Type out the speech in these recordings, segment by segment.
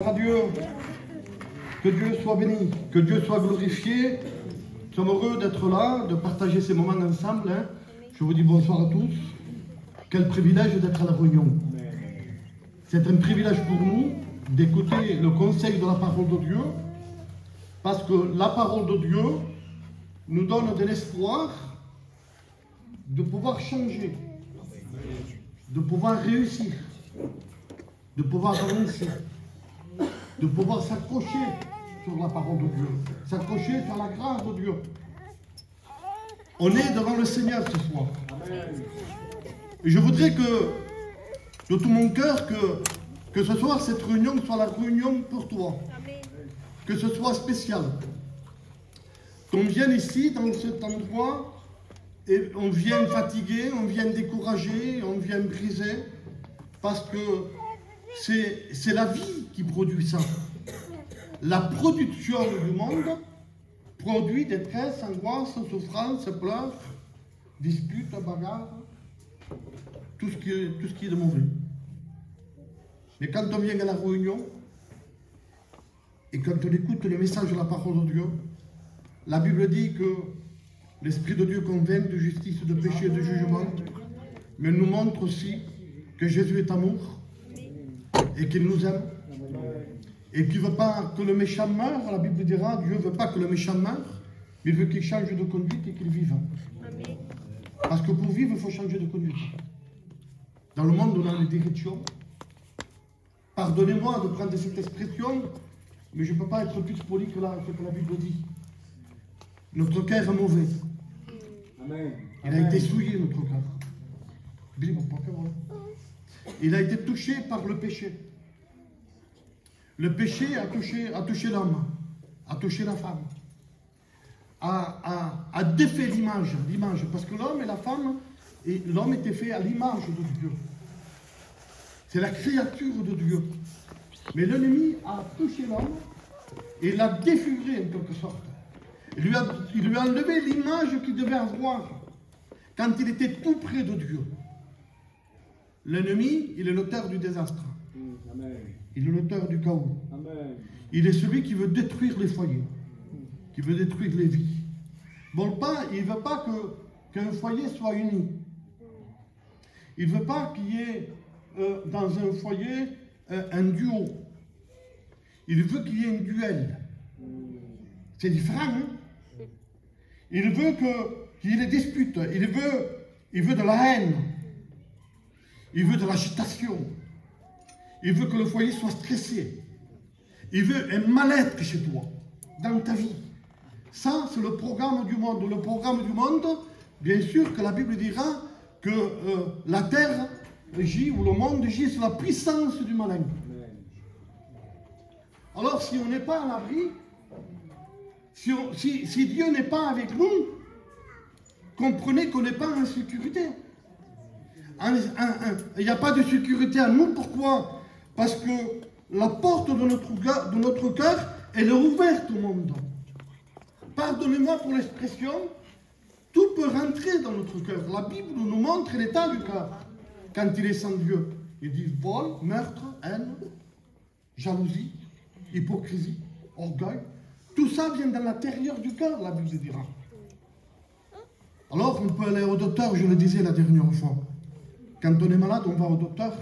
À Dieu, que Dieu soit béni, que Dieu soit glorifié. Nous sommes heureux d'être là, de partager ces moments ensemble. Je vous dis bonsoir à tous. Quel privilège d'être à la réunion. C'est un privilège pour nous d'écouter le conseil de la parole de Dieu, parce que la parole de Dieu nous donne de l'espoir de pouvoir changer, de pouvoir réussir, de pouvoir avancer, de pouvoir s'accrocher sur la parole de Dieu, s'accrocher sur la grâce de Dieu. On est devant le Seigneur ce soir. Et je voudrais que, de tout mon cœur, que ce soir, cette réunion soit la réunion pour toi. Que ce soit spécial. Qu'on vienne ici, dans cet endroit, et on vient fatigué, on vient découragé, on vient brisé, parce que c'est la vie qui produit ça. La production du monde produit détresse, angoisse, souffrance, pleurs, disputes, bagarres, tout ce qui est de mauvais. Mais quand on vient à la réunion, et quand on écoute le message de la parole de Dieu, la Bible dit que l'Esprit de Dieu convainc de justice, de péché et de jugement, mais nous montre aussi que Jésus est amour, et qu'il nous aime, et qu'il ne veut pas que le méchant meure. La Bible dira, Dieu ne veut pas que le méchant meure, mais il veut qu'il change de conduite et qu'il vive. Parce que pour vivre, il faut changer de conduite. Dans le monde, on a les directions. Pardonnez-moi de prendre cette expression, mais je ne peux pas être plus poli que ce que la Bible dit. Notre cœur est mauvais. Amen. Il a été souillé, notre cœur. Il a été touché par le péché. Le péché a touché l'homme, a touché la femme, a défait l'image, parce que l'homme et la femme, et l'homme était fait à l'image de Dieu. C'est la créature de Dieu. Mais l'ennemi a touché l'homme et l'a défiguré en quelque sorte. Il lui a enlevé l'image qu'il devait avoir quand il était tout près de Dieu. L'ennemi, il est l'auteur du désastre. Amen. Il est l'auteur du chaos. Amen. Il est celui qui veut détruire les foyers, qui veut détruire les vies. Bon, il ne veut pas qu'un foyer soit uni. Il ne veut pas qu'il y ait dans un foyer un duo. Il veut qu'il y ait un duel. C'est différent, hein? Il veut qu'il y ait des disputes. Il veut de la haine. Il veut de l'agitation. Il veut que le foyer soit stressé. Il veut un mal-être chez toi, dans ta vie. Ça, c'est le programme du monde. Le programme du monde, bien sûr que la Bible dira que la terre gît, ou le monde gît sur la puissance du malin. Alors, si on n'est pas à l'abri, si Dieu n'est pas avec nous, comprenez qu'on n'est pas en sécurité. Il n'y a pas de sécurité à nous. Pourquoi? Parce que la porte de notre cœur, elle est ouverte au monde. Pardonnez-moi pour l'expression, tout peut rentrer dans notre cœur. La Bible nous montre l'état du cœur quand il est sans Dieu. Il dit vol, meurtre, haine, jalousie, hypocrisie, orgueil. Tout ça vient dans l'intérieur du cœur, la Bible dira. Alors on peut aller au docteur, je le disais la dernière fois. Quand on est malade, on va au docteur.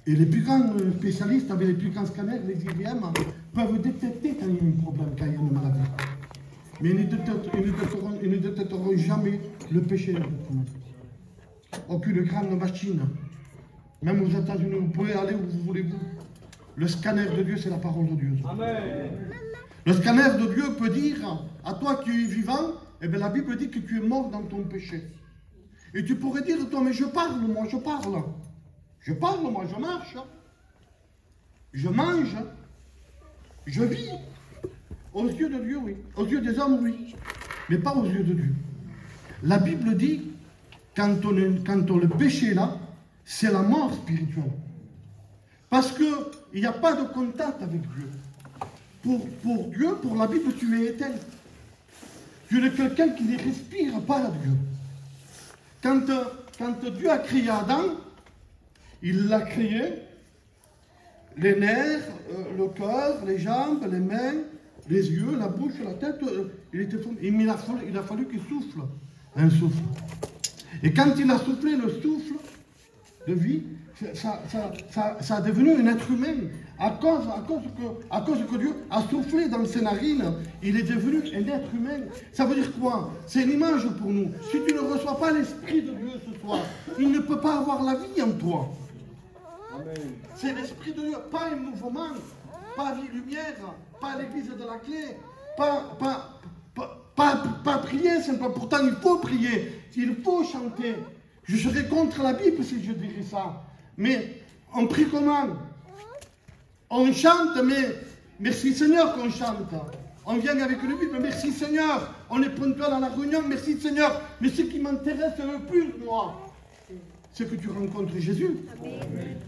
Et les plus grands spécialistes, avec les plus grands scanners, les IRM, peuvent détecter quand il y a un problème, quand il y a une maladie. Mais ils ne détecteront jamais le péché. Aucune grande machine. Même aux États-Unis, vous pouvez aller où vous voulez. Le scanner de Dieu, c'est la parole de Dieu. Amen. Le scanner de Dieu peut dire à toi qui es vivant, eh bien la Bible dit que tu es mort dans ton péché. Et tu pourrais dire, toi, mais je parle, moi, je parle. Je parle, moi, je marche. Je mange. Je vis. Aux yeux de Dieu, oui. Aux yeux des hommes, oui. Mais pas aux yeux de Dieu. La Bible dit, quand on le péché est là, c'est la mort spirituelle. Parce qu'il n'y a pas de contact avec Dieu. Pour Dieu, pour la Bible, tu es éteint. Tu es quelqu'un qui ne respire pas à Dieu. Quand Dieu a créé Adam, il l'a créé les nerfs, le cœur, les jambes, les mains, les yeux, la bouche, la tête. Il a fallu qu'il souffle un souffle. Et quand il a soufflé le souffle de vie, ça a devenu un être humain. À cause que Dieu a soufflé dans ses narines, il est devenu un être humain. Ça veut dire quoi? C'est une image pour nous. Si tu ne reçois pas l'Esprit de Dieu ce soir, il ne peut pas avoir la vie en toi. C'est l'Esprit de Dieu, pas un mouvement, pas vie lumière, pas l'église de la clé, pas prier simplement. Pourtant, il faut prier, il faut chanter. Je serais contre la Bible si je dirais ça. Mais on prie comment? On chante, mais merci Seigneur qu'on chante. On vient avec une Bible, merci Seigneur. On est ponctuel à la réunion, merci Seigneur. Mais ce qui m'intéresse le plus, moi, c'est que tu rencontres Jésus.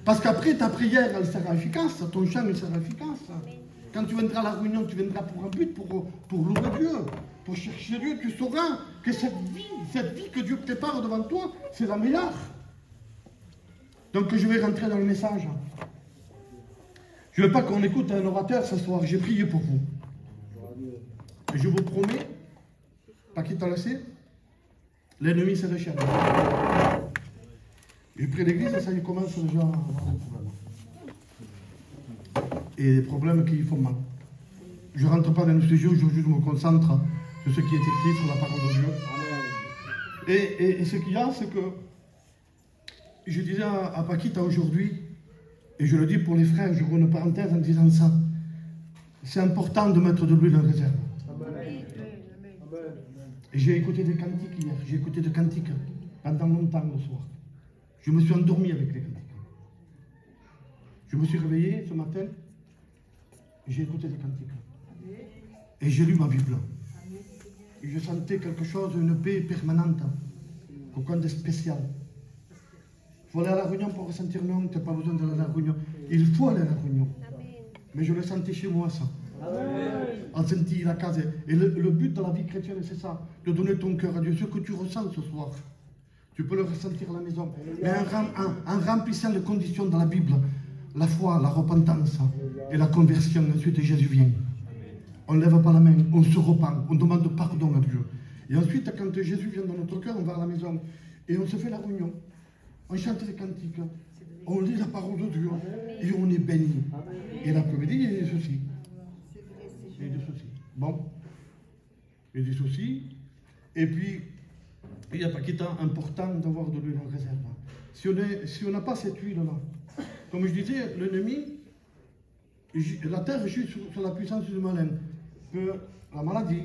Parce qu'après, ta prière, elle sera efficace, ton chant, il sera efficace. Quand tu viendras à la réunion, tu viendras pour un but, pour louer Dieu, pour chercher Dieu. Tu sauras que cette vie que Dieu prépare devant toi, c'est la meilleure. Donc je vais rentrer dans le message. Je ne veux pas qu'on écoute un orateur ce soir. J'ai prié pour vous. Et je vous promets, pas qu'il t'a laissé, l'ennemi c'est le chien. Et près de l'église, ça y commence déjà à avoir des problèmes. Et des problèmes qui font mal. Je ne rentre pas dans le sujet, je juste me concentre sur ce qui est écrit sur la parole de Dieu. Amen. Et ce qu'il y a, c'est que je disais à Paquita aujourd'hui, et je le dis pour les frères, je roule une parenthèse en disant ça, c'est important de mettre de l'huile en réserve. Amen. Et j'ai écouté des cantiques hier, j'ai écouté des cantiques pendant longtemps le soir. Je me suis endormi avec les cantiques. Je me suis réveillé ce matin, j'ai écouté des cantiques. Et j'ai lu ma Bible. Et je sentais quelque chose, une paix permanente, quelque chose de spécial. Il faut aller à la réunion pour ressentir non, tu n'as pas besoin d'aller à la réunion. Il faut aller à la réunion. Mais je le sentais chez moi, ça. On sentit la case. Et le but de la vie chrétienne, c'est ça, de donner ton cœur à Dieu. Ce que tu ressens ce soir, tu peux le ressentir à la maison. Mais en remplissant les conditions de la Bible, la foi, la repentance et la conversion, ensuite Jésus vient. On ne lève pas la main, on se repent, on demande pardon à Dieu. Et ensuite, quand Jésus vient dans notre cœur, on va à la maison et on se fait la réunion. On chante les cantiques, on lit la parole de Dieu et on est béni. Et l'après-midi, il y a des soucis. Il y a des soucis. Bon. Il y a des soucis. Et puis, il n'y a pas qu'il est important d'avoir de l'huile en réserve. Si on n'a pas cette huile-là, comme je disais, l'ennemi, la terre joue sur la puissance du malin. Que la maladie,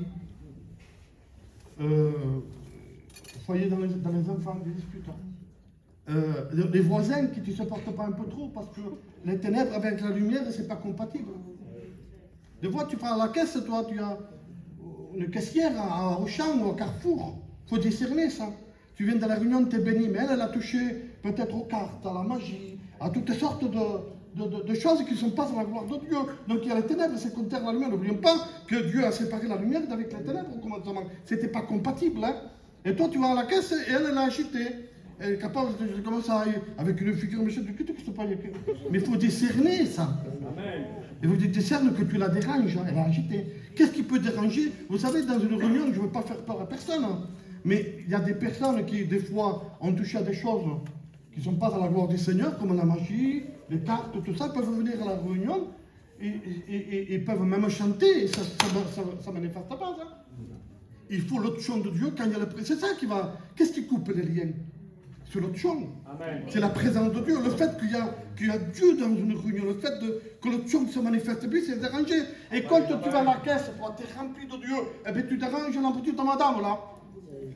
foyer dans les enfants, des disputes. Les voisins qui ne se supportent pas un peu trop parce que les ténèbres avec la lumière, c'est pas compatible. Des fois, tu vas à la caisse, toi, tu as une caissière à Auchan ou au Carrefour. Il faut discerner ça. Tu viens de la réunion, tu es béni, mais elle a touché peut-être aux cartes, à la magie, à toutes sortes de choses qui ne sont pas à la gloire de Dieu. Donc il y a les ténèbres, c'est contraire à la lumière. N'oublions pas que Dieu a séparé la lumière d'avec les ténèbres au commencement. C'était pas compatible. Hein? Et toi, tu vas à la caisse et elle l'a acheté. Elle est capable de commencer avec une figure, monsieur, du culte qui se passe. Mais il faut discerner ça. Et vous discerne que tu la déranges, hein, elle a agité. Qu'est-ce qui peut déranger? Vous savez, dans une réunion, je ne veux pas faire peur à personne, hein, mais il y a des personnes qui, des fois, ont touché à des choses qui ne sont pas à la gloire du Seigneur, comme la magie, les cartes, tout ça, peuvent venir à la réunion et peuvent même chanter, et ça ne manifeste pas. Ça. Il faut l'autre de Dieu quand il y a le... C'est ça qui va... Qu'est-ce qui coupe les liens? C'est l'autre chose. C'est la présence de Dieu. Le fait qu'il y a Dieu dans une réunion, le fait que l'autre chose se manifeste plus, c'est dérangé. Et quand tu vas à la caisse, tu es rempli de Dieu, et bien tu déranges l'amplitude de madame là.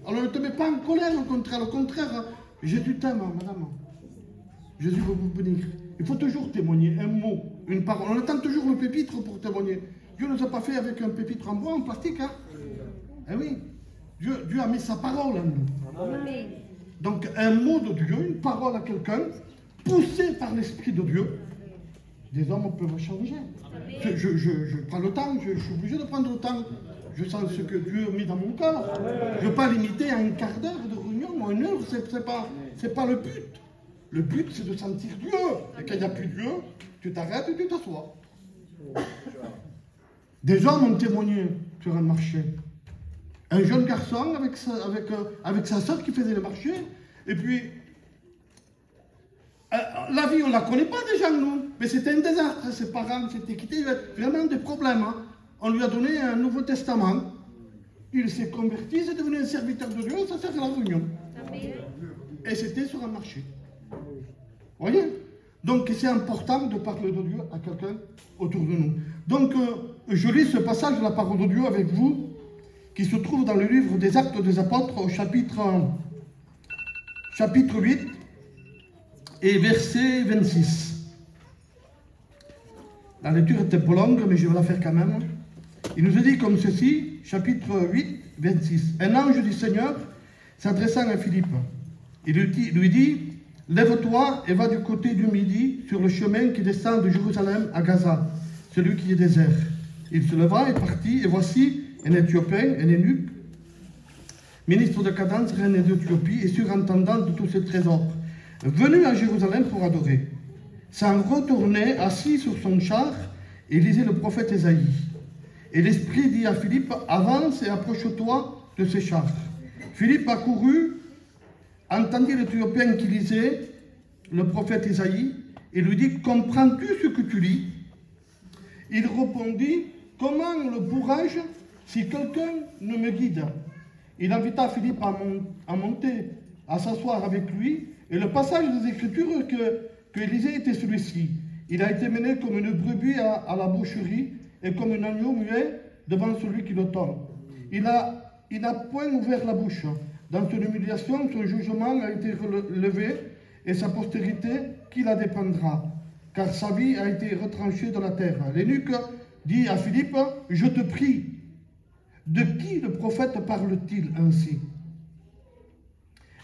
Alors ne te mets pas en colère, au contraire, Jésus t'aime, madame. Jésus veut vous bénir. Il faut toujours témoigner, un mot, une parole. On attend toujours le pépitre pour témoigner. Dieu ne nous a pas fait avec un pépitre en bois, en plastique. Hein? Eh oui, Dieu a mis sa parole en nous. Amen. Donc un mot de Dieu, une parole à quelqu'un, poussé par l'Esprit de Dieu, des hommes peuvent changer. Je prends le temps, je suis obligé de prendre le temps. Je sens ce que Dieu a mis dans mon cœur. Je ne veux pas limiter à un quart d'heure de réunion ou une heure, c'est pas le but. Le but, c'est de sentir Dieu. Et quand il n'y a plus Dieu, tu t'arrêtes et tu t'assois. Des hommes ont témoigné sur un marché. Un jeune garçon avec sa soeur qui faisait le marché. Et puis, la vie, on ne la connaît pas déjà, nous. Mais c'était un désastre. Ses parents s'étaient quittés. Il y avait vraiment des problèmes. Hein. On lui a donné un Nouveau Testament. Il s'est converti, c'est devenu un serviteur de Dieu. Ça sert à la réunion. Et c'était sur un marché. Vous voyez? Donc, c'est important de parler de Dieu à quelqu'un autour de nous. Donc, je lis ce passage de la parole de Dieu avec vous, qui se trouve dans le livre des Actes des Apôtres, au chapitre 8 et verset 26. La lecture est un peu longue, mais je vais la faire quand même. Il nous est dit comme ceci, chapitre 8, 26. Un ange du Seigneur, s'adressant à Philippe, il lui dit, « Lève-toi et va du côté du midi sur le chemin qui descend de Jérusalem à Gaza, celui qui est désert. » Il se leva et partit, et voici un Éthiopien, un eunuque, ministre de Cadence, reine d'Éthiopie, et surintendant de tous ses trésors, venu à Jérusalem pour adorer. S'en retournait assis sur son char et lisait le prophète Ésaïe. Et l'Esprit dit à Philippe, « Avance et approche-toi de ce char. » Philippe accourut, entendit l'Éthiopien qui lisait le prophète Ésaïe et lui dit, « Comprends-tu ce que tu lis ?» Il répondit, « Comment le pourrais-je si quelqu'un ne me guide ?» Il invita Philippe à monter, à s'asseoir avec lui, et le passage des Écritures que lisait était celui-ci. Il a été mené comme une brebis à la boucherie et comme un agneau muet devant celui qui le tend. Il n'a point ouvert la bouche. Dans son humiliation, son jugement a été relevé et sa postérité, qui la dépendra, car sa vie a été retranchée de la terre. L'eunuque dit à Philippe, « Je te prie, de qui le prophète parle-t-il ainsi?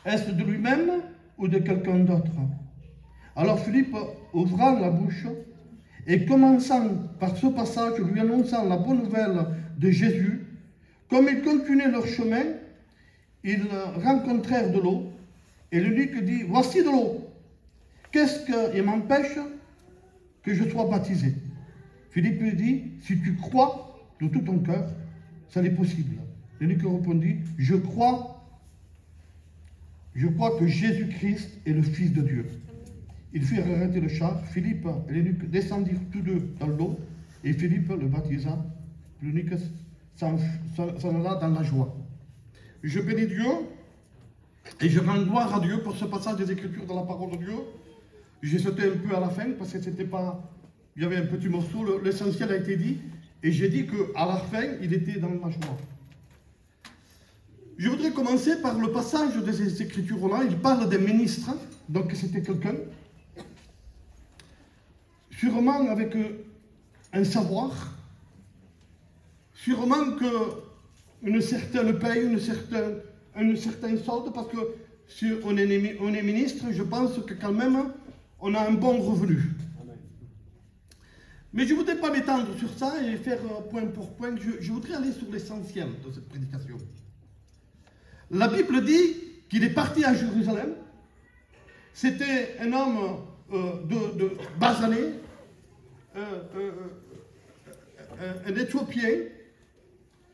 Est-ce de lui-même ou de quelqu'un d'autre ?» Alors Philippe, ouvrant la bouche et commençant par ce passage, lui annonçant la bonne nouvelle de Jésus, comme ils continuaient leur chemin, ils rencontrèrent de l'eau, et l'eunuque dit, « Voici de l'eau, qu'est-ce qui m'empêche que je sois baptisé ?» Philippe lui dit, « Si tu crois de tout ton cœur, ça est possible. » L'eunuque répondit, « Je crois que Jésus-Christ est le Fils de Dieu. » Ils firent arrêter le char. Philippe et l'eunuque descendirent tous deux dans l'eau, et Philippe le baptisa. L'eunuque s'en alla dans la joie. Je bénis Dieu et je rends gloire à Dieu pour ce passage des Écritures dans la parole de Dieu. J'ai sauté un peu à la fin parce que c'était pas... Il y avait un petit morceau, l'essentiel a été dit, et j'ai dit qu'à la fin, il était dans la joie. Je voudrais commencer par le passage des Écritures-là. Il parle des ministres, donc c'était quelqu'un, sûrement avec un savoir, sûrement qu'une certaine paye, un certain solde, parce que si on est ministre, je pense que quand même, on a un bon revenu. Mais je ne voudrais pas m'étendre sur ça et faire point pour point. Je voudrais aller sur l'essentiel de cette prédication. La Bible dit qu'il est parti à Jérusalem. C'était un homme de basané, un Éthiopien.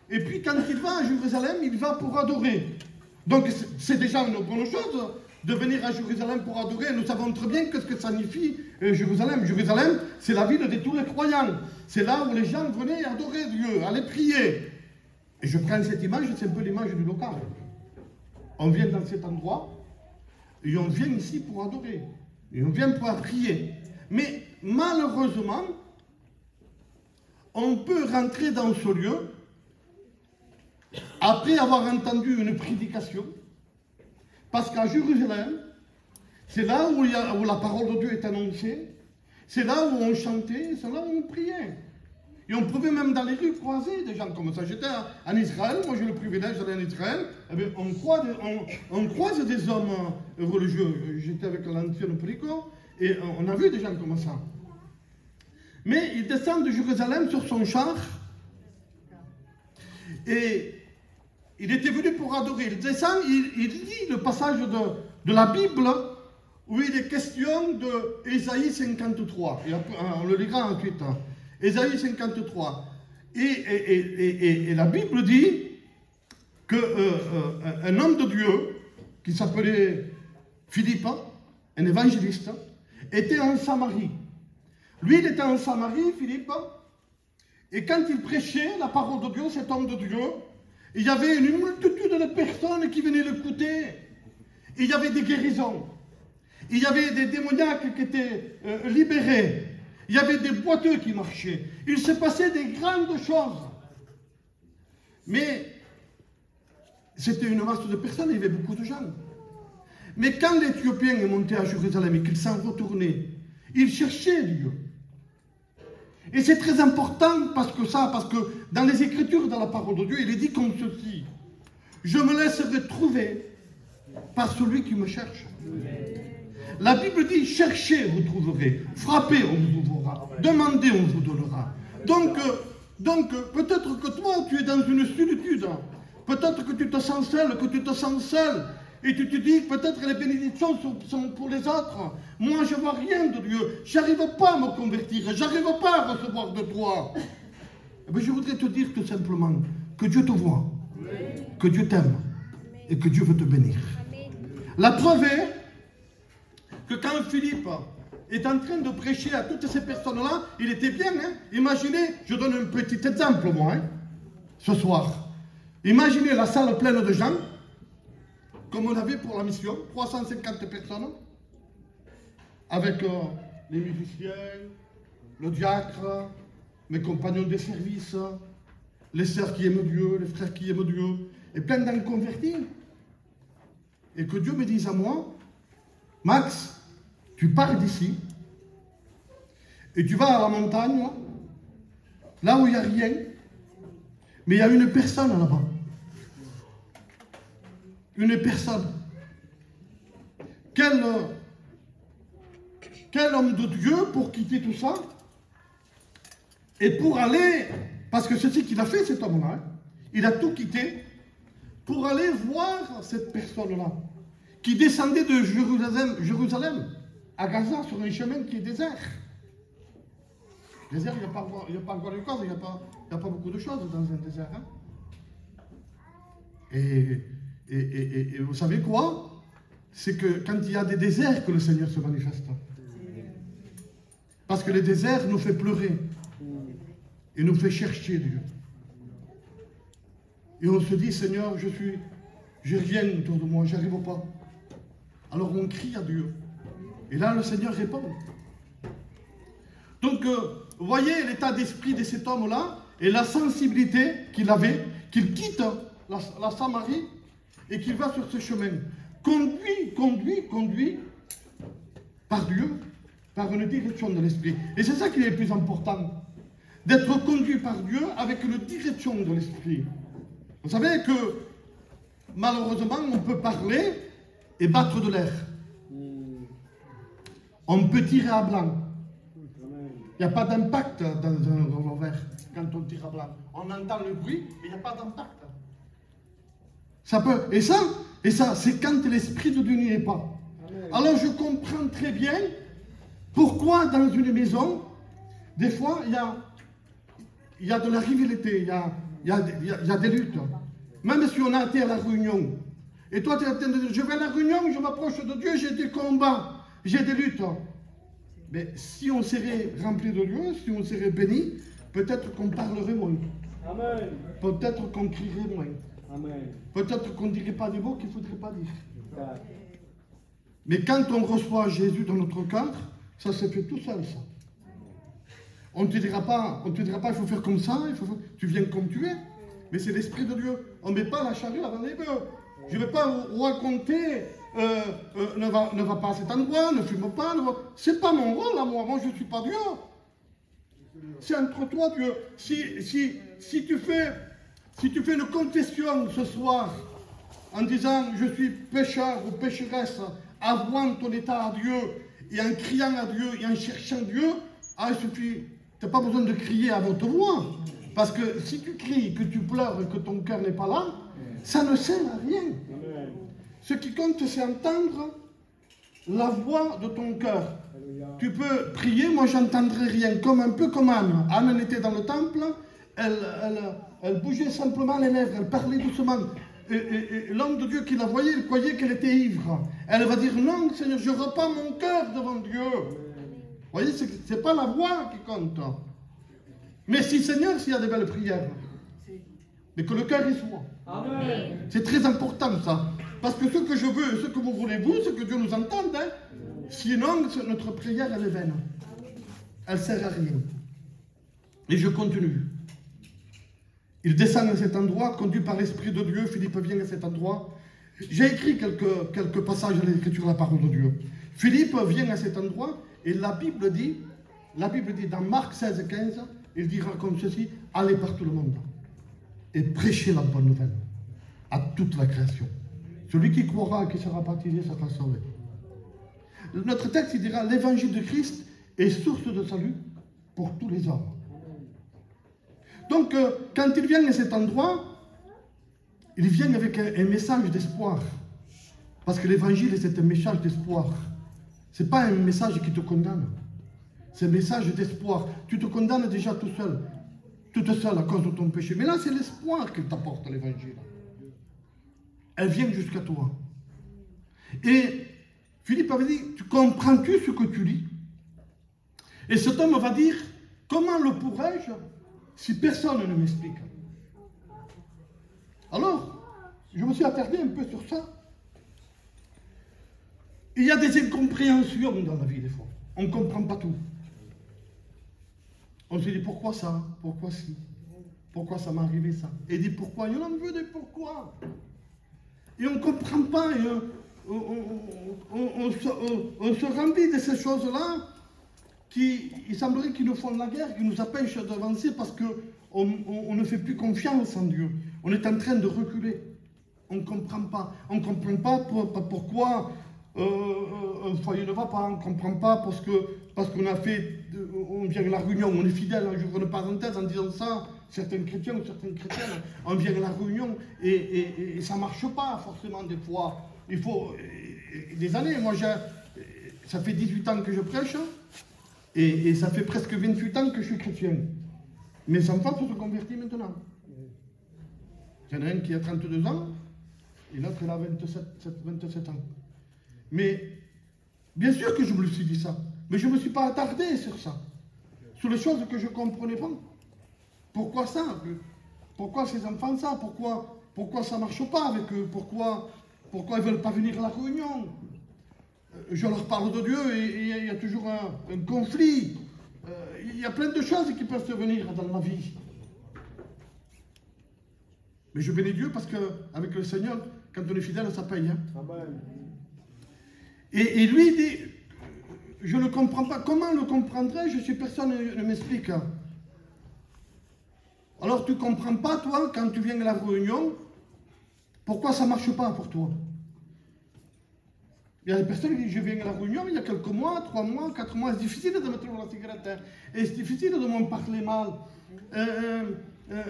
Et puis quand il va à Jérusalem, il va pour adorer. Donc c'est déjà une bonne chose de venir à Jérusalem pour adorer. Nous savons très bien ce que ça signifie Jérusalem. Jérusalem, c'est la ville de tous les croyants. C'est là où les gens venaient adorer Dieu, aller prier. Et je prends cette image, c'est un peu l'image du local. On vient dans cet endroit, et on vient ici pour adorer. Et on vient pour prier. Mais malheureusement, on peut rentrer dans ce lieu après avoir entendu une prédication, parce qu'à Jérusalem, c'est là où la parole de Dieu est annoncée, c'est là où on chantait, c'est là où on priait. Et on pouvait même dans les rues croiser des gens comme ça. J'étais en Israël, moi j'ai le privilège d'aller en Israël, eh bien, on croise des hommes religieux. J'étais avec l'ancien Prico, et on a vu des gens comme ça. Mais il descend de Jérusalem sur son char, et il était venu pour adorer. Il descend, il lit le passage de la Bible où il est question de Ésaïe 53. Et après, on le lira ensuite. Ésaïe 53. Et la Bible dit qu'un homme de Dieu, qui s'appelait Philippe, un évangéliste, était en Samarie. Lui, il était en Samarie, Philippe, et quand il prêchait la parole de Dieu, cet homme de Dieu, il y avait une multitude de personnes qui venaient l'écouter. Il y avait des guérisons. Il y avait des démoniaques qui étaient libérés. Il y avait des boiteux qui marchaient. Il se passait des grandes choses. Mais c'était une masse de personnes, il y avait beaucoup de gens. Mais quand l'Éthiopien est monté à Jérusalem et qu'il s'en retournait, il cherchait Dieu. Et c'est très important parce que dans les Écritures, dans la parole de Dieu, il est dit comme ceci: je me laisserai trouver par celui qui me cherche. La Bible dit: cherchez, vous trouverez. Frappez, on vous ouvrira. Demandez, on vous donnera. Donc peut-être que toi, tu es dans une solitude. Peut-être que tu te sens seul, et tu te dis que peut-être les bénédictions sont pour les autres. Moi, je ne vois rien de Dieu. Je n'arrive pas à me convertir. Je n'arrive pas à recevoir de toi. Eh bien, je voudrais te dire tout simplement que Dieu te voit, que Dieu t'aime et que Dieu veut te bénir. La preuve est que quand Philippe est en train de prêcher à toutes ces personnes-là, il était bien. Imaginez, je donne un petit exemple, moi, ce soir. Imaginez la salle pleine de gens, comme on avait pour la mission, 350 personnes, avec les musiciens, le diacre, mes compagnons de service, les sœurs qui aiment Dieu, les frères qui aiment Dieu, et plein d'inconvertis. Et que Dieu me dise à moi: Max, tu pars d'ici, et tu vas à la montagne, là où il n'y a rien, mais il y a une personne là-bas. Une personne. Quel homme de Dieu pour quitter tout ça et pour aller, parce que c'est ce qu'il a fait cet homme-là, il a tout quitté pour aller voir cette personne-là qui descendait de Jérusalem à Gaza sur un chemin qui est désert. Désert, il n'y a pas encore de cause, il n'y a pas beaucoup de choses dans un désert. Et vous savez quoi? C'est que quand il y a des déserts que le Seigneur se manifeste. Parce que les déserts nous fait pleurer et nous fait chercher Dieu. Et on se dit: Seigneur, j'ai rien autour de moi, j'arrive pas. Alors on crie à Dieu. Et là, le Seigneur répond. Donc, vous voyez l'état d'esprit de cet homme-là et la sensibilité qu'il avait, qu'il quitte la Samarie et qu'il va sur ce chemin. Conduit par Dieu, par une direction de l'esprit. Et c'est ça qui est le plus important. D'être conduit par Dieu avec une direction de l'esprit. Vous savez que, malheureusement, on peut parler et battre de l'air. On peut tirer à blanc. Il n'y a pas d'impact dans un revolver quand on tire à blanc. On entend le bruit, mais il n'y a pas d'impact. Ça peut. Et ça, c'est quand l'Esprit de Dieu n'y est pas. Alors je comprends très bien pourquoi dans une maison, des fois, il y a de la rivalité, il y a des luttes. Même si on a été à la réunion. Et toi, tu es en train de dire: je vais à la réunion, je m'approche de Dieu, j'ai des combats, j'ai des luttes. Mais si on serait rempli de Dieu, si on serait béni, peut-être qu'on parlerait moins. Amen. Peut-être qu'on crierait moins. Amen. Peut-être qu'on ne dirait pas des mots qu'il ne faudrait pas dire. Amen. Mais quand on reçoit Jésus dans notre cœur, ça se fait tout seul, ça. On ne te dira pas, il faut faire comme ça, tu viens comme tu es. Mais c'est l'Esprit de Dieu. On ne met pas la charrue avant les bœufs. Je ne vais pas vous raconter, ne va pas à cet endroit, ne fume pas. C'est pas mon rôle à moi. Moi, je ne suis pas Dieu. C'est entre toi, Dieu. Si tu fais une confession ce soir en disant: je suis pécheur ou pécheresse, avouant ton état à Dieu et en criant à Dieu et en cherchant Dieu, il suffit. Tu n'as pas besoin de crier à votre voix. Parce que si tu cries, que tu pleures et que ton cœur n'est pas là, ça ne sert à rien. Ce qui compte, c'est entendre la voix de ton cœur. Alléluia. Tu peux prier, moi j'entendrai rien, comme un peu comme Anne. Anne était dans le temple, elle bougeait simplement les lèvres, elle parlait doucement. Et l'homme de Dieu qui la voyait, il croyait qu'elle était ivre. Elle va dire, non Seigneur, je repends mon cœur devant Dieu. Vous voyez, ce n'est pas la voix qui compte. Mais si Seigneur, s'il y a des belles prières, mais que le cœur y soit. Amen. C'est très important ça. Parce que ce que je veux, ce que vous voulez vous, c'est que Dieu nous entende. Hein. Sinon, notre prière, elle est vaine. Elle ne sert à rien. Et je continue. Il descend à cet endroit, conduit par l'Esprit de Dieu. Philippe vient à cet endroit. J'ai écrit quelques passages de l'Écriture de la parole de Dieu. Philippe vient à cet endroit et la Bible dit dans Marc 16, 15, il dira comme ceci, allez par tout le monde et prêchez la bonne nouvelle à toute la création. Celui qui croira et qui sera baptisé sera sauvé. Notre texte, il dira, l'évangile de Christ est source de salut pour tous les hommes. Donc, quand il vient à cet endroit, il vient avec un message d'espoir. Parce que l'évangile, c'est un message d'espoir. Ce n'est pas un message qui te condamne. C'est un message d'espoir. Tu te condamnes déjà tout seul, toute seule à cause de ton péché. Mais là, c'est l'espoir qu'il t'apporte, l'évangile. Elle vient jusqu'à toi. Et Philippe avait dit, comprends-tu ce que tu lis? Et cet homme va dire, comment le pourrais-je si personne ne m'explique? Alors, je me suis attardé un peu sur ça. Il y a des incompréhensions dans la vie des fois. On ne comprend pas tout. On se dit, pourquoi ça? Pourquoi si? Pourquoi ça m'est arrivé ça? Et il dit, pourquoi? Il en veut des pourquoi. Et on ne comprend pas. Et on se remplit de ces choses-là qui, il semblerait qu'ils nous font la guerre, qui nous empêchent d'avancer parce qu'on ne fait plus confiance en Dieu. On est en train de reculer. On ne comprend pas. On ne comprend pas pourquoi un foyer ne va pas. On ne comprend pas parce qu'on a fait, on vient à la réunion, on est fidèle. J'ouvre une parenthèse en disant ça. Certains chrétiens ou certaines chrétiennes, on vient à la réunion et ça ne marche pas forcément des fois. Il faut des années. Moi, ça fait 18 ans que je prêche et ça fait presque 28 ans que je suis chrétien. Mes enfants se sont convertis maintenant. Il y en a un qui a 32 ans et l'autre il a 27 ans. Mais bien sûr que je me suis dit ça, mais je ne me suis pas attardé sur ça, sur les choses que je ne comprenais pas. Pourquoi ça? Pourquoi ces enfants ça? Pourquoi ça ne marche pas avec eux? Pourquoi ils ne veulent pas venir à la réunion? Je leur parle de Dieu et il y a toujours un conflit. Il y a plein de choses qui peuvent survenir dans ma vie. Mais je bénis Dieu parce qu'avec le Seigneur, quand on est fidèle, ça paye. Hein. Amen. Et lui dit, je ne comprends pas. Comment le comprendrais-je si personne ne m'explique? Alors tu ne comprends pas, toi, quand tu viens à la réunion, pourquoi ça ne marche pas pour toi? Il y a des personnes qui disent, je viens à la réunion, il y a quelques mois, 3 mois, 4 mois, c'est difficile de me trouver la cigarette, hein, et c'est difficile de m'en parler mal.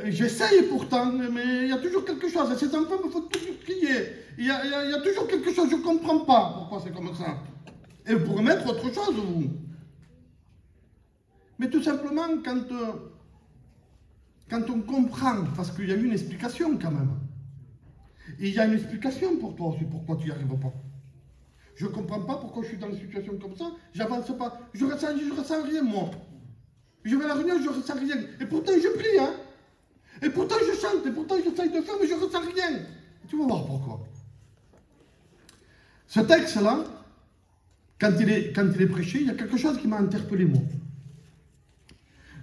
J'essaye pourtant, mais il y a toujours quelque chose, et ces enfants me font toujours crier. Il y a toujours quelque chose, je ne comprends pas pourquoi c'est comme ça. Et vous pourrez mettre autre chose, vous. Mais tout simplement, quand on comprend, parce qu'il y a une explication quand même. Il y a une explication pour toi aussi, pourquoi tu n'y arrives pas. Je ne comprends pas pourquoi je suis dans une situation comme ça, j'avance pas, je ressens rien moi. Je vais à la réunion, je ne ressens rien. Et pourtant je prie, hein. Et pourtant je chante, et pourtant j'essaye de faire, mais je ne ressens rien. Tu vas voir pourquoi. Ce texte-là, quand il est prêché, il y a quelque chose qui m'a interpellé moi.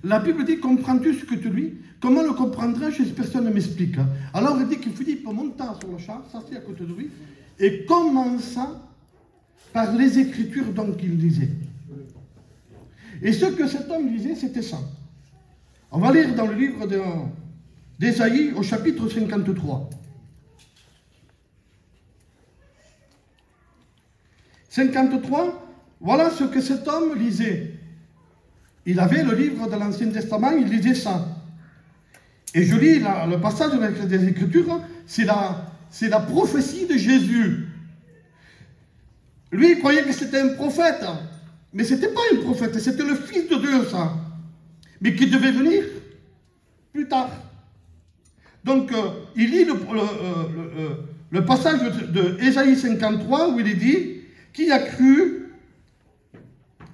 La Bible dit, comprends-tu ce que tu lis? Comment le comprendrais-je si personne ne m'explique? Alors il dit que Philippe monta sur le char, s'assit à côté de lui, et commença par les Écritures donc qu'il lisait. Et ce que cet homme lisait, c'était ça. On va lire dans le livre d'Ésaïe au chapitre 53. 53, voilà ce que cet homme lisait. Il avait le livre de l'Ancien Testament, il lisait ça. Et je lis le passage des Écritures, c'est la prophétie de Jésus. Lui, il croyait que c'était un prophète. Mais ce n'était pas un prophète, c'était le Fils de Dieu, ça. Mais qui devait venir plus tard. Donc, il lit le passage de Ésaïe 53 où il est dit « Qui a cru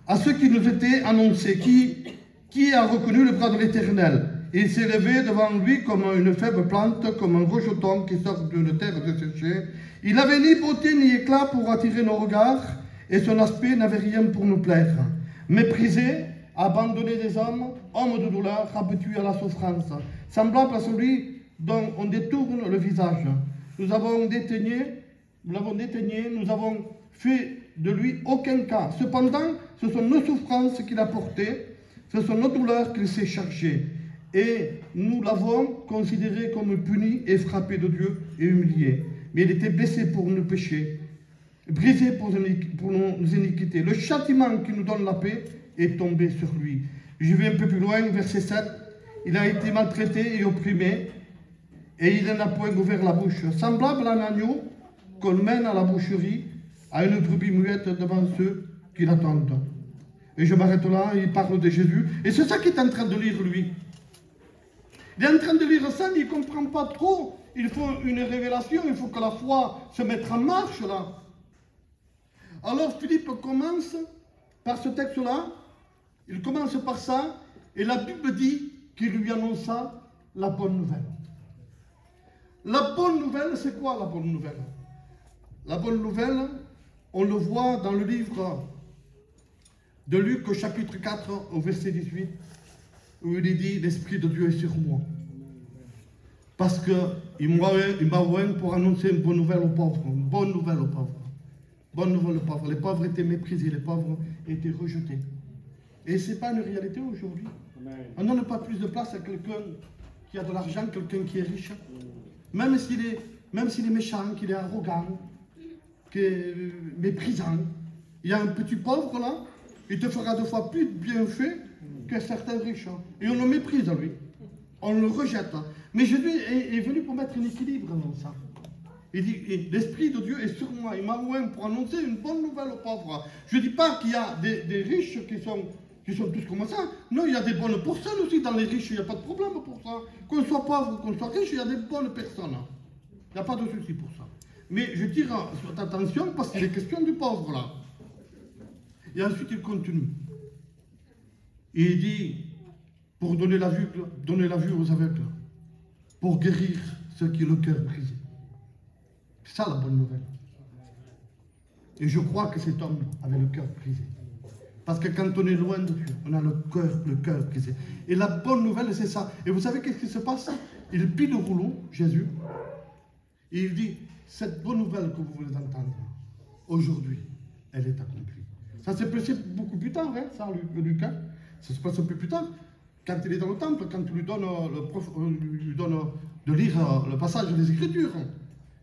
à ce qui nous était annoncé? Qui a reconnu le bras de l'Éternel ?» Il s'est levé devant lui comme une faible plante, comme un rejeton qui sort d'une terre desséchée. Il n'avait ni beauté ni éclat pour attirer nos regards, et son aspect n'avait rien pour nous plaire. Méprisé, abandonné des hommes, homme de douleur, abattu à la souffrance, semblable à celui dont on détourne le visage. Nous l'avons déteigné, nous avons fait de lui aucun cas. Cependant, ce sont nos souffrances qu'il a portées, ce sont nos douleurs qu'il s'est chargé. Et nous l'avons considéré comme puni et frappé de Dieu et humilié. Mais il était blessé pour nos péchés, brisé pour nos iniquités. Le châtiment qui nous donne la paix est tombé sur lui. Je vais un peu plus loin, verset 7. Il a été maltraité et opprimé, et il n'en a point ouvert la bouche. Semblable à un agneau qu'on mène à la boucherie, à une brebis muette devant ceux qui l'attendent. Et je m'arrête là, il parle de Jésus. Et c'est ça qu'il est en train de lire, lui. Il est en train de lire ça, mais il ne comprend pas trop. Il faut une révélation, il faut que la foi se mette en marche, là. Alors Philippe commence par ce texte-là, il commence par ça, et la Bible dit qu'il lui annonça la bonne nouvelle. La bonne nouvelle, c'est quoi la bonne nouvelle? La bonne nouvelle, on le voit dans le livre de Luc au chapitre 4 au verset 18, où il est dit « L'Esprit de Dieu est sur moi ». Parce qu'il m'a oint pour annoncer une bonne nouvelle aux pauvres. Une bonne nouvelle aux pauvres. Bonne nouvelle aux pauvres. Les pauvres étaient méprisés, les pauvres étaient rejetés. Et ce n'est pas une réalité aujourd'hui. On ne donne pas plus de place à quelqu'un qui a de l'argent, quelqu'un qui est riche. Même s'il est méchant, qu'il est arrogant, qu'il est méprisant. Il y a un petit pauvre là, il te fera 2 fois plus de bienfaits que certains riches. Et on le méprise à lui. On le rejette. Mais Jésus est venu pour mettre un équilibre dans ça. Il dit, l'Esprit de Dieu est sur moi. Il m'a oint pour annoncer une bonne nouvelle aux pauvres. Je ne dis pas qu'il y a des riches qui sont tous comme ça. Non, il y a des bonnes personnes aussi dans les riches. Il n'y a pas de problème pour ça. Qu'on soit pauvre, qu'on soit riche, il y a des bonnes personnes. Il n'y a pas de souci pour ça. Mais je tire sur ta attention parce qu'il est question du pauvre là. Et ensuite il continue. Et il dit, pour donner la vue aux aveugles, pour guérir ceux qui ont le cœur brisé. C'est ça la bonne nouvelle. Et je crois que cet homme avait le cœur brisé. Parce que quand on est loin de Dieu, on a le cœur brisé. Et la bonne nouvelle, c'est ça. Et vous savez qu'est-ce qui se passe? Il plie le rouleau, Jésus, et il dit, cette bonne nouvelle que vous voulez entendre, aujourd'hui, elle est accomplie. Ça s'est passé beaucoup plus tard, hein, ça, Lucas. Ça se passe un peu plus tard. Quand il est dans le temple, quand il lui donne, de lire le passage des Écritures.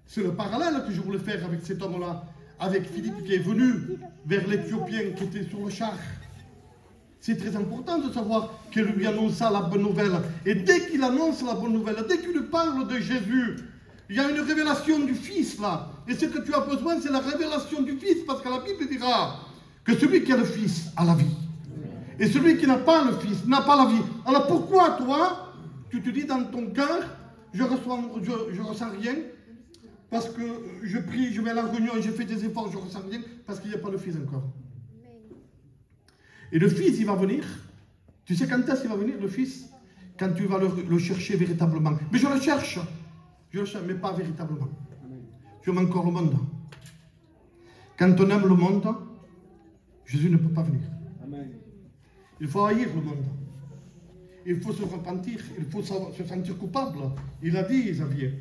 C'est le parallèle que je voulais faire avec cet homme-là, avec Philippe qui est venu vers l'Éthiopien qui était sur le char. C'est très important de savoir qu'il lui annonça la bonne nouvelle. Et dès qu'il annonce la bonne nouvelle, dès qu'il lui parle de Jésus, il y a une révélation du Fils là. Et ce que tu as besoin, c'est la révélation du Fils, parce que la Bible dira que celui qui a le Fils a la vie. Et celui qui n'a pas le Fils n'a pas la vie. Alors pourquoi toi, tu te dis dans ton cœur, je ressens rien, parce que je prie, je vais à la réunion, j'ai fait des efforts, je ne ressens rien, parce qu'il n'y a pas le Fils encore. Et le Fils, il va venir. Tu sais quand est-ce qu'il va venir, le Fils? Quand tu vas le chercher véritablement. Mais je le cherche, mais pas véritablement. Tu aimes encore le monde. Quand on aime le monde, Jésus ne peut pas venir. Amen. Il faut haïr le monde. Il faut se repentir. Il faut se sentir coupable. Il a dit, Xavier,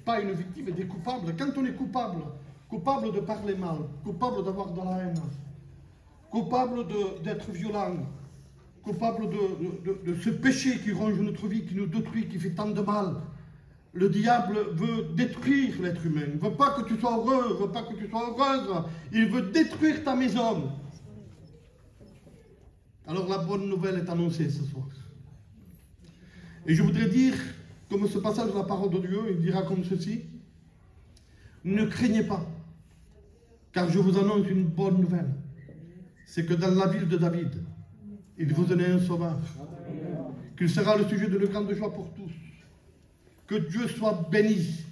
pas une victime, mais des coupables. Quand on est coupable, coupable de parler mal, coupable d'avoir de la haine, coupable d'être violent, coupable de ce péché qui ronge notre vie, qui nous détruit, qui fait tant de mal. Le diable veut détruire l'être humain. Il ne veut pas que tu sois heureux, il ne veut pas que tu sois heureuse. Il veut détruire ta maison. Alors la bonne nouvelle est annoncée ce soir. Et je voudrais dire, comme ce passage de la parole de Dieu, il dira comme ceci, ne craignez pas. Car je vous annonce une bonne nouvelle. C'est que dans la ville de David, il vous donnait un sauveur. Qu'il sera le sujet d'une grande joie pour tous. Que Dieu soit béni.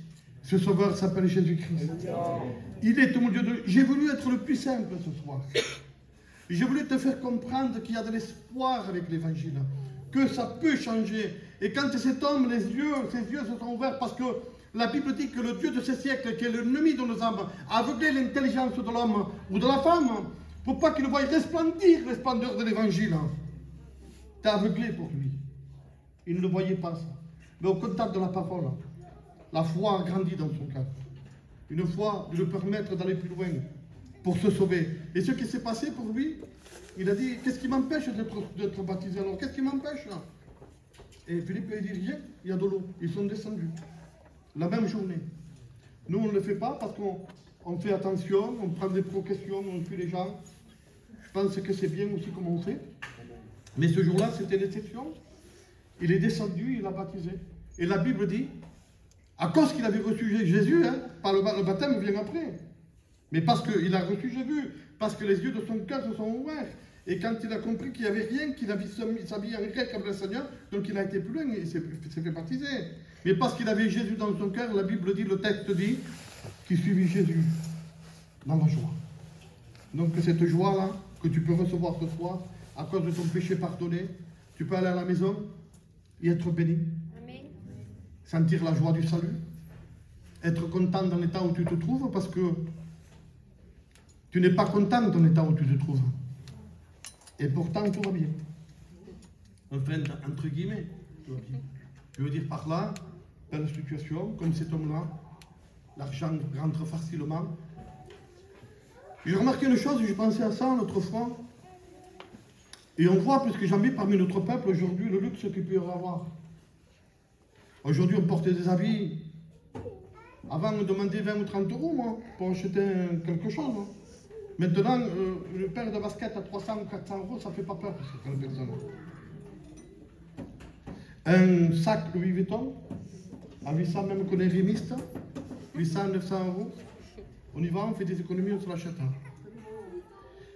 Ce sauveur s'appelle Jésus-Christ. Il est au milieu de... J'ai voulu être le plus simple ce soir. J'ai voulu te faire comprendre qu'il y a de l'espoir avec l'évangile. Que ça peut changer. Et quand cet homme, ses yeux se sont ouverts parce que la Bible dit que le Dieu de ce siècle, qui est l'ennemi de nos âmes, a aveuglé l'intelligence de l'homme ou de la femme pour pas qu'il voie resplendir la splendeur de l'évangile. T'es aveuglé pour lui. Il ne voyait pas ça. Mais au contact de la parole, la foi a grandi dans son cœur. Une foi de le permettre d'aller plus loin pour se sauver. Et ce qui s'est passé pour lui, il a dit, qu'est-ce qui m'empêche d'être baptisé alors? Qu'est-ce qui m'empêche là? Et Philippe lui a dit, rien, il y a de l'eau. Ils sont descendus. La même journée. Nous, on ne le fait pas parce qu'on fait attention, on prend des précautions, on suit les gens. Je pense que c'est bien aussi comme on fait. Mais ce jour-là, c'était l'exception. Il est descendu, il a baptisé. Et la Bible dit, à cause qu'il avait reçu Jésus, hein, par le baptême vient après. Mais parce qu'il a reçu Jésus, parce que les yeux de son cœur se sont ouverts. Et quand il a compris qu'il n'y avait rien, qu'il avait s'habillé en grec comme le Seigneur, donc il a été plus loin et s'est fait baptiser. Mais parce qu'il avait Jésus dans son cœur, la Bible dit, le texte dit, qu'il suivit Jésus dans la joie. Donc cette joie-là, que tu peux recevoir ce soir, à cause de ton péché pardonné, tu peux aller à la maison et être béni. Amen. Sentir la joie du salut. Être content dans l'état où tu te trouves parce que tu n'es pas content dans l'état où tu te trouves. Et pourtant, tout va bien. Enfin, entre guillemets, tout va bien. Je veux dire par là, dans une situation comme cet homme-là, l'argent rentre facilement. J'ai remarqué une chose, j'ai pensé à ça l'autre fois. Et on voit, puisque j'en mets parmi notre peuple aujourd'hui, le luxe qu'il peut y avoir. Aujourd'hui, on porte des habits. Avant, on demandait 20 ou 30 euros, moi, pour acheter quelque chose. Hein. Maintenant, une paire de baskets à 300 ou 400 euros, ça ne fait pas peur pour certaines personnes. Un sac Louis Vuitton, à 800, même qu'on est rémiste, 800, 900 euros. On y va, on fait des économies, on se l'achète. Hein.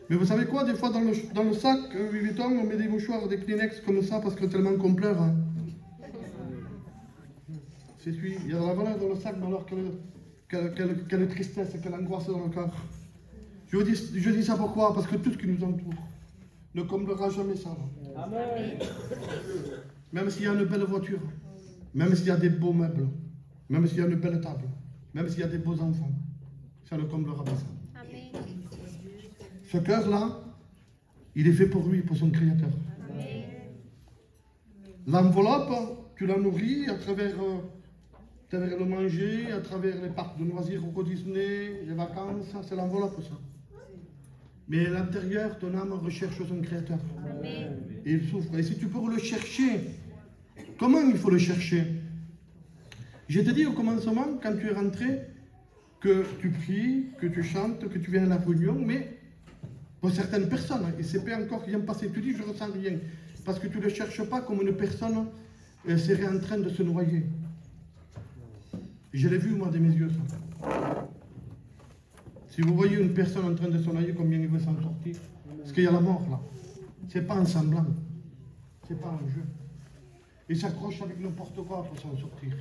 Mais vous savez quoi, des fois dans le sac Louis Vuitton, on met des mouchoirs, des Kleenex comme ça, parce que tellement qu'on pleure. Hein. C'est celui, il y a de la valeur dans le sac, mais alors quelle tristesse, quelle angoisse dans le cœur. Je dis ça pourquoi? Parce que tout ce qui nous entoure ne comblera jamais ça. Amen. Même s'il y a une belle voiture, même s'il y a des beaux meubles, même s'il y a une belle table, même s'il y a des beaux enfants, ça ne comblera pas ça. Amen. Ce cœur-là, il est fait pour lui, pour son Créateur. L'enveloppe, tu la nourris à travers le manger, à travers les parcs de loisirs au Disney, les vacances, c'est l'enveloppe ça. Mais à l'intérieur, ton âme recherche son Créateur. Amen. Et il souffre. Et si tu peux le chercher, comment il faut le chercher? Je t'ai dit au commencement, quand tu es rentré, que tu pries, que tu chantes, que tu viens à la réunion, mais pour certaines personnes, il ne s'est pas encore rien passé. Tu dis, je ne ressens rien. Parce que tu ne le cherches pas comme une personne serait en train de se noyer. Je l'ai vu, moi, de mes yeux, ça. Si vous voyez une personne en train de se noyer, combien il veut s'en sortir? Parce qu'il y a la mort, là. Ce n'est pas un semblant. Ce n'est pas un jeu. Il s'accroche avec n'importe quoi pour s'en sortir.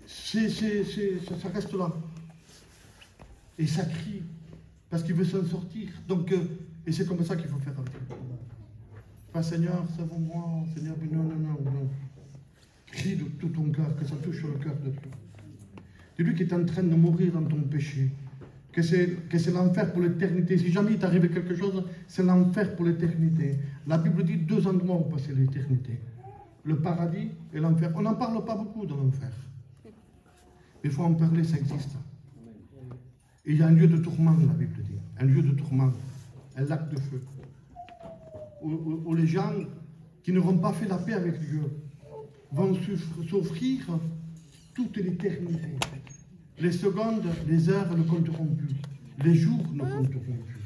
Ça reste là. Et ça crie. Parce qu'il veut s'en sortir. Donc, et c'est comme ça qu'il faut faire avec lui. Pas Seigneur, sauve-moi, Seigneur, non. Crie de tout ton cœur, que ça touche sur le cœur de Dieu. C'est lui qui est en train de mourir dans ton péché. Que c'est l'enfer pour l'éternité. Si jamais il t'arrive quelque chose, c'est l'enfer pour l'éternité. La Bible dit 2 endroits où passer l'éternité. Le paradis et l'enfer. On n'en parle pas beaucoup de l'enfer. Il faut en parler, ça existe. Et il y a un lieu de tourment, la Bible dit. Un lieu de tourment. Un lac de feu. Où les gens qui n'auront pas fait la paix avec Dieu vont s'offrir toute l'éternité. Les secondes, les heures ne compteront plus. Les jours ne compteront plus.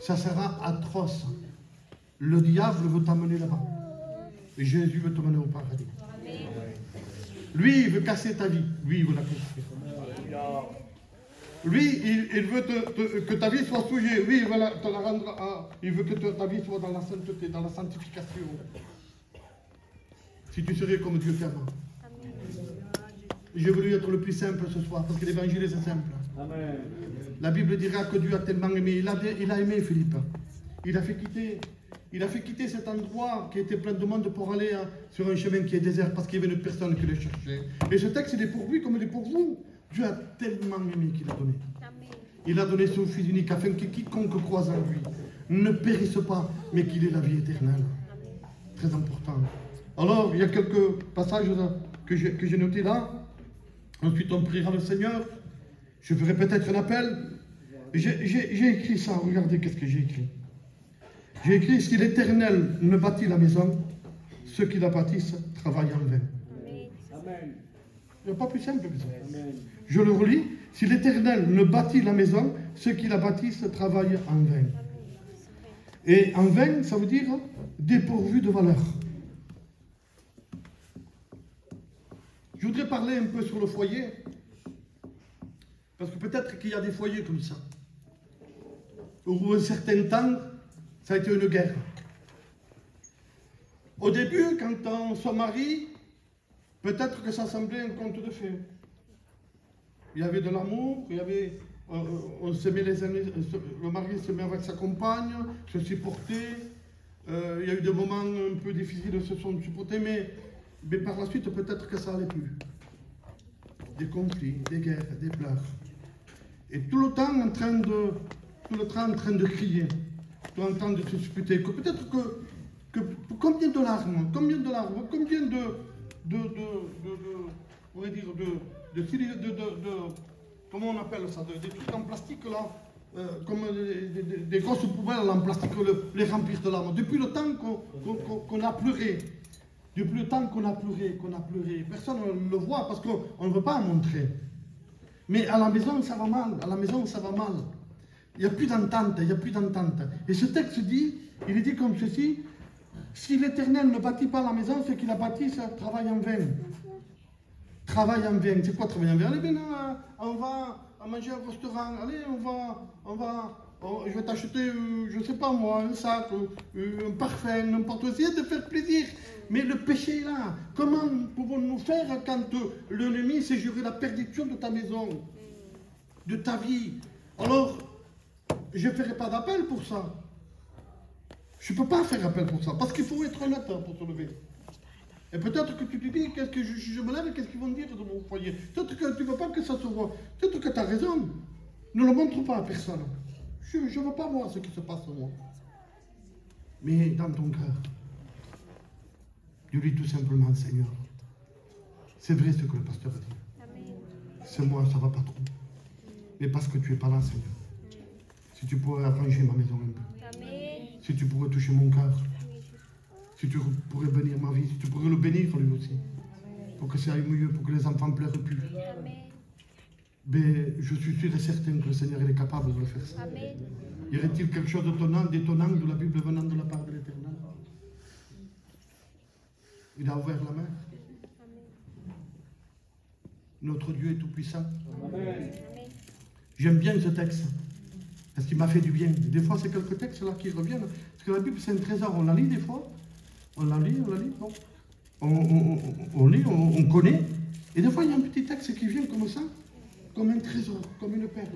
Ça sera atroce. Le diable veut t'amener là-bas. Et Jésus veut t'amener au paradis. Lui, il veut casser ta vie. Lui, il veut la casser. Lui, il veut que ta vie soit souillée. Lui, il veut te la rendre. Il veut que ta vie soit dans la sainteté, dans la sanctification. Si tu serais comme Dieu t'aime. J'ai voulu être le plus simple ce soir, parce que l'évangile c'est simple. Amen. La Bible dira que Dieu a tellement aimé. Il a aimé Philippe. Il a fait quitter cet endroit qui était plein de monde pour aller sur un chemin qui est désert, parce qu'il y avait une personne qui le cherchait. Et ce texte, il est pour lui comme il est pour vous. Dieu a tellement aimé qu'il a donné. Il a donné son Fils unique afin que quiconque croise en lui ne périsse pas, mais qu'il ait la vie éternelle. Très important. Alors, il y a quelques passages que j'ai notés là. Ensuite, on priera le Seigneur. Je ferai peut-être un appel. J'ai écrit ça. Regardez qu'est-ce que j'ai écrit. J'ai écrit, si l'Éternel ne bâtit la maison, ceux qui la bâtissent travaillent en vain. Amen. Il n'y a pas plus simple que ça. Amen. Je le relis. Si l'Éternel ne bâtit la maison, ceux qui la bâtissent travaillent en vain. Et en vain, ça veut dire dépourvu de valeur. Je voudrais parler un peu sur le foyer, parce que peut-être qu'il y a des foyers comme ça, où un certain temps, ça a été une guerre. Au début, quand on se marie, peut-être que ça semblait un conte de fées. Il y avait de l'amour, il y avait, on s'aimait les années, le mari s'aimait avec sa compagne, se supportait. Il y a eu des moments un peu difficiles, se sont supportés, mais par la suite, peut-être que ça n'allait plus. Des conflits, des guerres, des pleurs. Et tout le temps en train de crier, tout le temps de se disputer. Que peut-être que combien de larmes, combien de comment on appelle ça, des trucs en plastique là, comme des grosses poubelles en plastique, les remplir de larmes. Depuis le temps qu'on a pleuré. Depuis le temps qu'on a pleuré, personne ne le voit parce qu'on ne veut pas en montrer. Mais à la maison, ça va mal. À la maison, ça va mal. Il n'y a plus d'entente, Et ce texte dit, il est dit comme ceci, si l'Éternel ne bâtit pas la maison, ceux qui la bâtissent travaillent en vain. Travaillent en vain. C'est quoi travailler en vain? Allez, bien, on va manger au restaurant. Allez, je vais t'acheter, je ne sais pas moi, un sac, un parfum, n'importe quoi. Essayer de faire plaisir. Mais le péché est là. Comment pouvons-nous faire quand l'ennemi s'est juré la perdition de ta maison, de ta vie? Alors, je ne ferai pas d'appel pour ça. Je ne peux pas faire appel pour ça, parce qu'il faut être honnête pour se lever. Et peut-être que tu te dis, qu'est-ce que je me lève, qu'est-ce qu'ils vont dire de mon foyer? Peut-être que tu ne veux pas que ça se voit. Peut-être que tu as raison. Ne le montre pas à personne. Je ne veux pas voir ce qui se passe en moi. Mais dans ton cœur, dis-lui tout simplement, Seigneur, c'est vrai ce que le pasteur a dit. C'est moi, ça ne va pas trop. Mais parce que tu n'es pas là, Seigneur. Si tu pourrais arranger ma maison un peu. Si tu pourrais toucher mon cœur. Si tu pourrais bénir ma vie. Si tu pourrais le bénir lui aussi. Pour que ça aille mieux, pour que les enfants ne pleurent plus. Mais je suis sûr et certain que le Seigneur il est capable de le faire ça. Y aurait-il quelque chose d'étonnant de la Bible venant de la part de l'Éternel? Il a ouvert la mer. Notre Dieu est tout-puissant. J'aime bien ce texte, parce qu'il m'a fait du bien. Des fois, c'est quelques textes là qui reviennent. Parce que la Bible, c'est un trésor. On la lit des fois. On la lit. Bon. On lit, on connaît. Et des fois, il y a un petit texte qui vient comme ça, comme un trésor, comme une perle.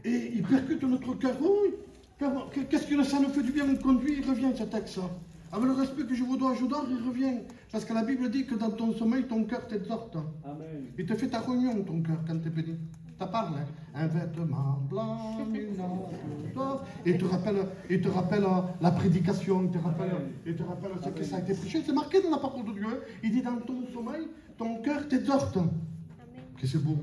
Et il percute notre cœur. Oui, qu'est-ce que ça nous fait du bien? On conduit, il revient ce texte. Avec le respect que je vous dois, il revient. Parce que la Bible dit que dans ton sommeil, ton cœur t'exhorte. Il te fait ta réunion, ton cœur, quand tu es béni. Ça parle, hein? Un vêtement blanc, une nappe d'or. Et il te rappelle la prédication, il te rappelle ce que ça a été prêché. C'est marqué dans la parole de Dieu. Hein? Il dit dans ton sommeil, ton cœur t'exhorte. Que c'est beau.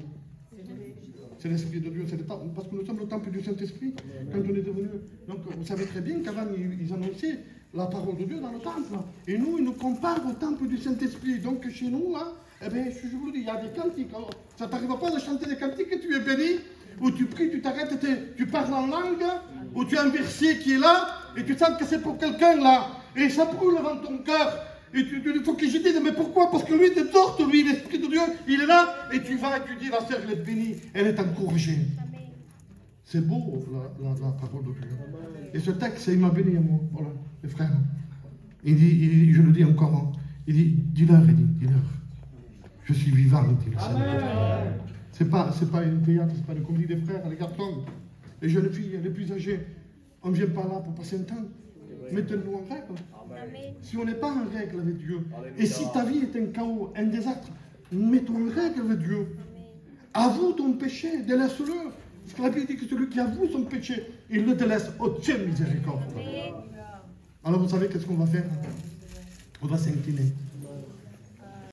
C'est l'Esprit de Dieu, c'est le temple, parce que nous sommes le temple du Saint-Esprit quand on est devenu. Donc vous savez très bien qu'avant ils annonçaient la parole de Dieu dans le temple. Et nous, ils nous comparent au temple du Saint-Esprit. Donc chez nous, là, eh bien, je vous le dis, il y a des cantiques. Alors, ça ne t'arrive pas de chanter des cantiques et tu es béni, ou tu pries, tu t'arrêtes, tu parles en langue, ou tu as un verset qui est là, et tu sens que c'est pour quelqu'un là, et ça brûle dans ton cœur. Et il faut que je dise, mais pourquoi? Parce que lui t'exhorte, lui, l'Esprit de Dieu, il est là, et tu vas et tu dis, la sœur, elle est bénie, elle est encouragée. C'est beau, la parole de Dieu. Et ce texte, il m'a béni à moi, voilà, les frères. Il dit, je le dis encore, hein, il dit, dis-leur, dis-leur. Je suis vivant, dit le Seigneur. C'est pas une théâtre, c'est pas une comédie des frères, les garçons, les jeunes filles, les plus âgées. On ne vient pas là pour passer un temps. Mettez-nous en règle. Amen. Si on n'est pas en règle avec Dieu, et si ta vie est un chaos, un désastre, mets-toi en règle avec Dieu. Amen. Avoue ton péché, délaisse-le. Parce que la Bible dit que celui qui avoue son péché, il le délaisse au Dieu miséricorde. Alors vous savez qu'est-ce qu'on va faire? On va s'incliner.